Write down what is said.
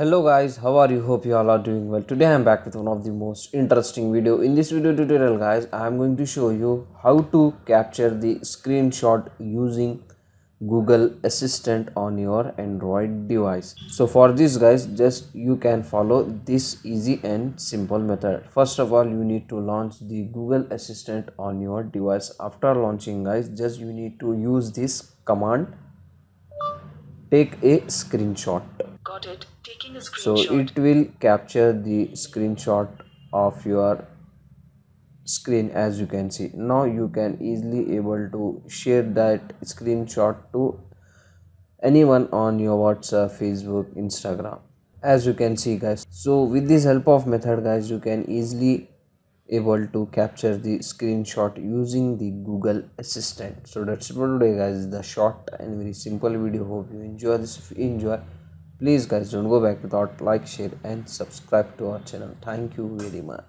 Hello guys, how are you? Hope you all are doing well. Today I am back with one of the most interesting video. In this video tutorial guys, I am going to show you how to capture the screenshot using Google Assistant on your Android device. So for this guys, just you can follow this easy and simple method. First of all, you need to launch the Google Assistant on your device. After launching guys, just you need to use this command, take a screenshot. Got it. Taking a So screenshot. it will capture the screenshot of your screen. As you can see, now you can easily able to share that screenshot to anyone on your WhatsApp, Facebook, Instagram, as you can see guys. So with this help of method guys, you can easily able to capture the screenshot using the Google Assistant. So that's it for today guys, the short and very simple video. Hope you enjoy this. If you enjoy, please guys don't go back without like, share and subscribe to our channel. Thank you very much.